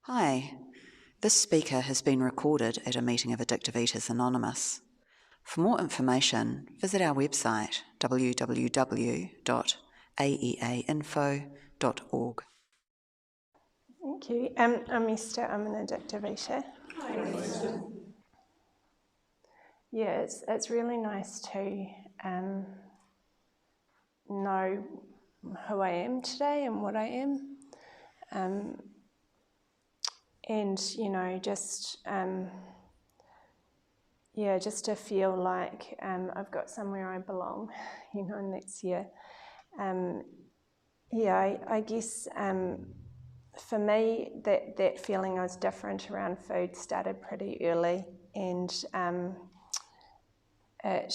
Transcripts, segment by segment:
Hi, this speaker has been recorded at a meeting of Addictive Eaters Anonymous. For more information, visit our website www.aeainfo.org. Thank you. I'm Esther. I'm an addictive eater. Hi, Esther. Yeah, it's really nice to know who I am today and what I am, and just to feel like I've got somewhere I belong, and that's here. I guess. For me, that feeling I was different around food started pretty early, and I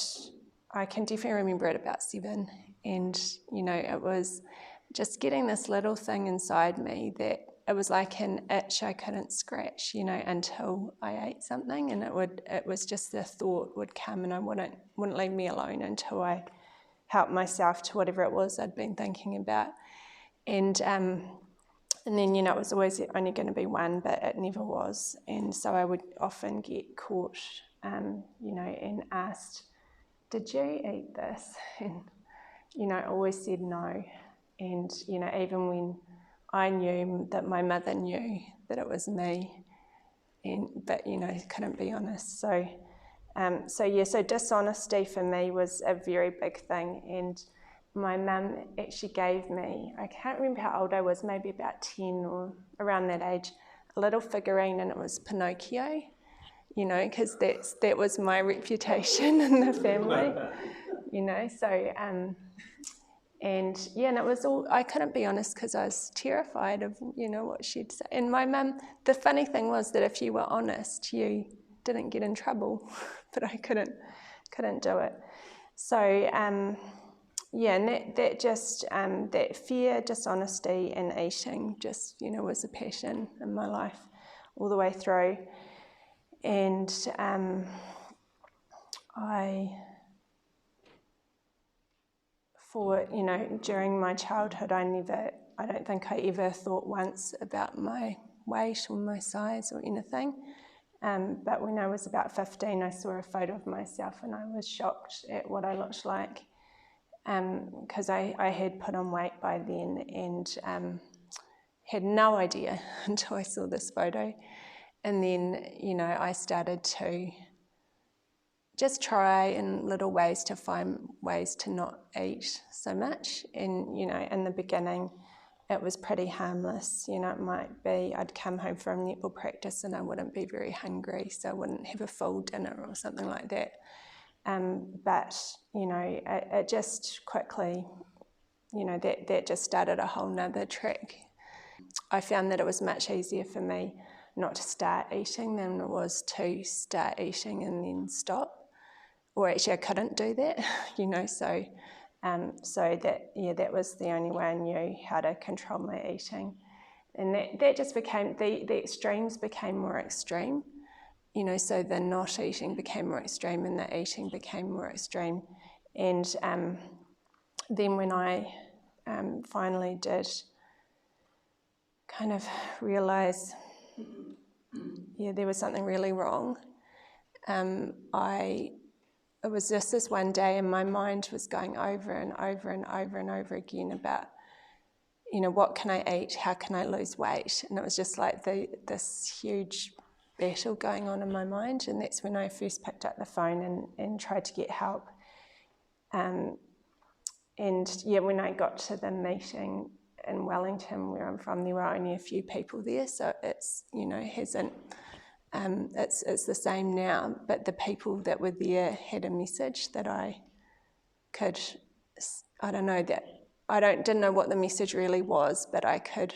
can definitely remember it about 7, and it was just getting this little thing inside me that it was like an itch I couldn't scratch, until I ate something, and it was just the thought would come, and I wouldn't leave me alone until I helped myself to whatever it was I'd been thinking about, and then, it was always only going to be one, but it never was. And so I would often get caught, and asked, did you eat this? And, I always said no. And, even when I knew that my mother knew that it was me, but couldn't be honest. So dishonesty for me was a very big thing. And my mum actually gave me, I can't remember how old I was, maybe about 10 or around that age, a little figurine, and it was Pinocchio, because that was my reputation in the family, so, and it was all, I couldn't be honest because I was terrified of, what she'd say. And my mum, the funny thing was that if you were honest, you didn't get in trouble, but I couldn't do it. So, and that fear, dishonesty, and eating just, was a passion in my life all the way through. And during my childhood, I don't think I ever thought once about my weight or my size or anything. But when I was about 15, I saw a photo of myself and I was shocked at what I looked like. Because I had put on weight by then and had no idea until I saw this photo. And then, I started to just try in little ways to find ways to not eat so much. And, in the beginning, it was pretty harmless. It might be I'd come home from netball practice and I wouldn't be very hungry, so I wouldn't have a full dinner or something like that. But, it just quickly, that just started a whole nother track. I found that it was much easier for me not to start eating than it was to start eating and then stop. Or actually I couldn't do that, so that was the only way I knew how to control my eating. And that just became, the extremes became more extreme. So the not eating became more extreme and the eating became more extreme. And then when I finally did kind of realise, there was something really wrong, it was just this one day and my mind was going over and over and over and over again about, what can I eat? How can I lose weight? And it was just like this huge battle going on in my mind, and that's when I first picked up the phone and tried to get help. When I got to the meeting in Wellington, where I'm from, there were only a few people there, so it's it's the same now. But the people that were there had a message that I could, didn't know what the message really was, but I could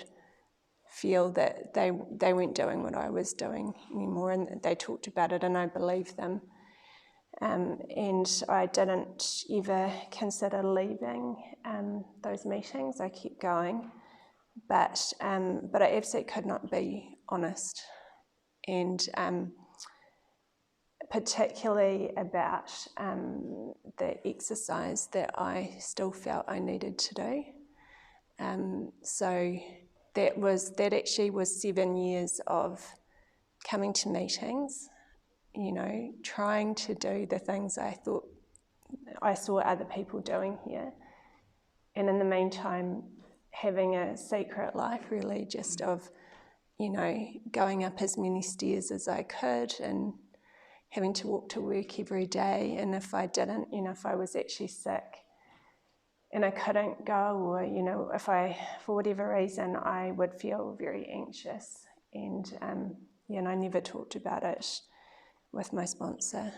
feel that they weren't doing what I was doing anymore, and they talked about it and I believed them. And I didn't ever consider leaving those meetings. I kept going, but I absolutely could not be honest, and particularly about the exercise that I still felt I needed to do. So that actually was 7 years of coming to meetings, trying to do the things I thought I saw other people doing here. And in the meantime, having a secret life, really, just of, going up as many stairs as I could and having to walk to work every day. And if I didn't, if I was actually sick and I couldn't go, or, if I, for whatever reason, I would feel very anxious. And, and I never talked about it with my sponsor.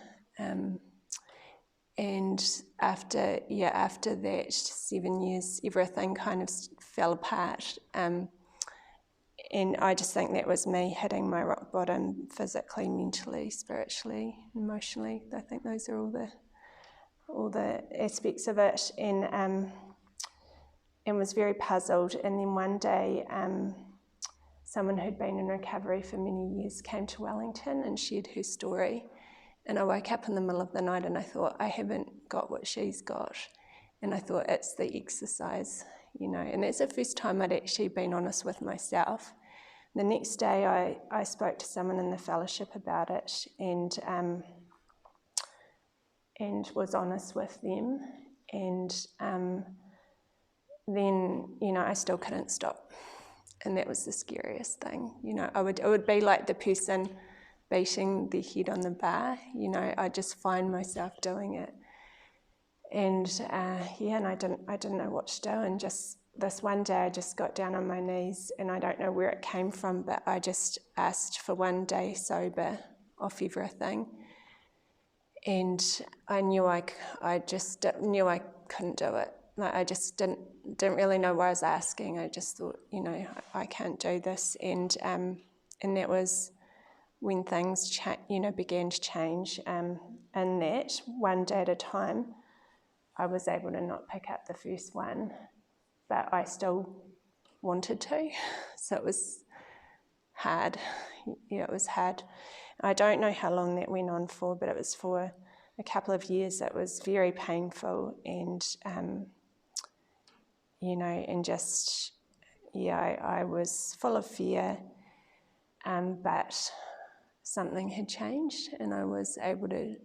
And after that 7 years, everything kind of fell apart. And I just think that was me hitting my rock bottom physically, mentally, spiritually, emotionally. I think those are all the aspects of it. And was very puzzled. And then one day, someone who'd been in recovery for many years came to Wellington and shared her story. And I woke up in the middle of the night and I thought, I haven't got what she's got. And I thought, it's the exercise, And that's the first time I'd actually been honest with myself. The next day I spoke to someone in the fellowship about it and was honest with them. And then, I still couldn't stop. And that was the scariest thing. It would be like the person beating their head on the bar. I just find myself doing it. And and I didn't know what to do. And just this one day I just got down on my knees, and I don't know where it came from, but I just asked for one day sober off everything. And I knew I knew I couldn't do it. Like, I just didn't really know what I was asking. I just thought, I can't do this. And that was when things began to change. And that one day at a time, I was able to not pick up the first one, but I still wanted to. So it was hard. It was hard. I don't know how long that went on for, but it was for a couple of years. It was very painful, and I was full of fear, but something had changed, and I was able to,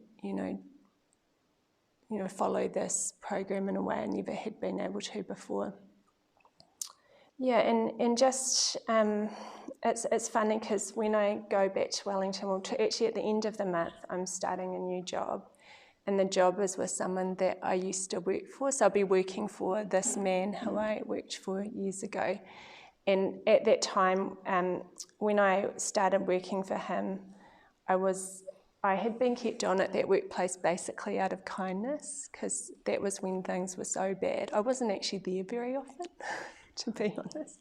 follow this program in a way I never had been able to before. Yeah, and just it's funny because when I go back to Wellington, actually at the end of the month, I'm starting a new job, and the job is with someone that I used to work for. So I'll be working for this man who I worked for years ago. And at that time, when I started working for him, I had been kept on at that workplace basically out of kindness, because that was when things were so bad. I wasn't actually there very often, to be honest.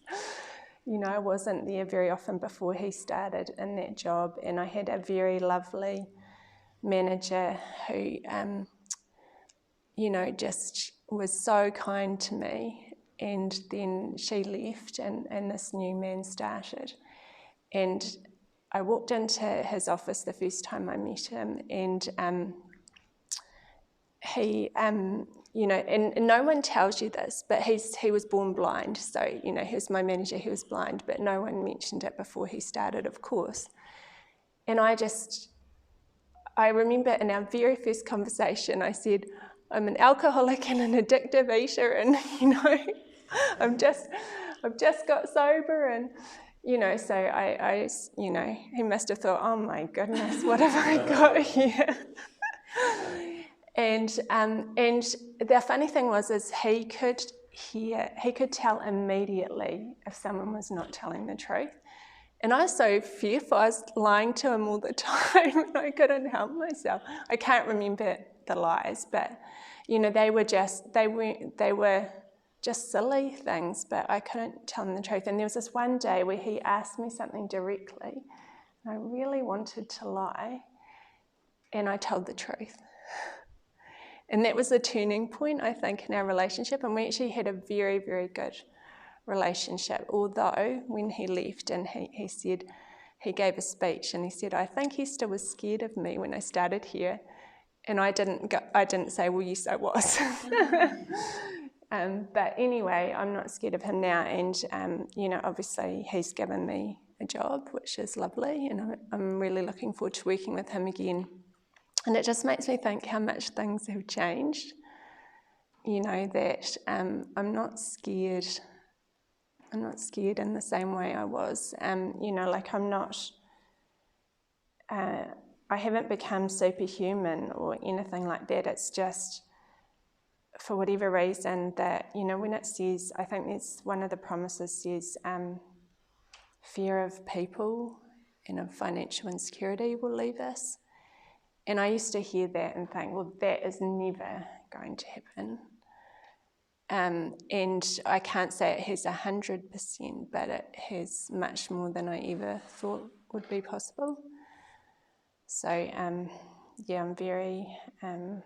I wasn't there very often before he started in that job, and I had a very lovely manager who, just was so kind to me. And then she left, and this new man started. And I walked into his office the first time I met him, and he, and no one tells you this, but he was born blind. So, he was my manager, he was blind, but no one mentioned it before he started, of course. And I remember in our very first conversation, I said, I'm an alcoholic and an addictive eater, and, I've just got sober, and, so I he must have thought, oh my goodness, what have I got here? And the funny thing is he could tell immediately if someone was not telling the truth. And I was so fearful, I was lying to him all the time, and I couldn't help myself. I can't remember the lies, but, they were just silly things, but I couldn't tell him the truth. And there was this one day where he asked me something directly, and I really wanted to lie, and I told the truth. And that was a turning point, I think, in our relationship, and we actually had a very, very good relationship, although when he left and he said, he gave a speech and he said, I think Esther was scared of me when I started here. And I didn't say, well, yes, I was. But anyway, I'm not scared of him now, and obviously he's given me a job, which is lovely, and I'm really looking forward to working with him again. And it just makes me think how much things have changed. That I'm not scared. I'm not scared in the same way I was. I'm not. I haven't become superhuman or anything like that. It's just, for whatever reason, that, when it says, I think there's one of the promises says, fear of people and of financial insecurity will leave us. And I used to hear that and think, well, that is never going to happen. And I can't say it has 100%, but it has much more than I ever thought would be possible. So, I'm very... and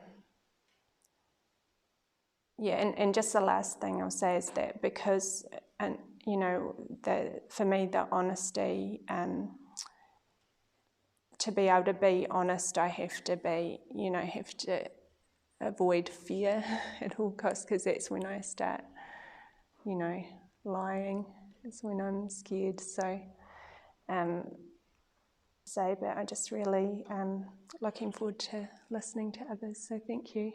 just the last thing I'll say is that because, for me, the honesty, to be able to be honest, I have to avoid fear at all costs, because that's when I start, lying. It's when I'm scared. So, but I'm just really looking forward to listening to others. So thank you.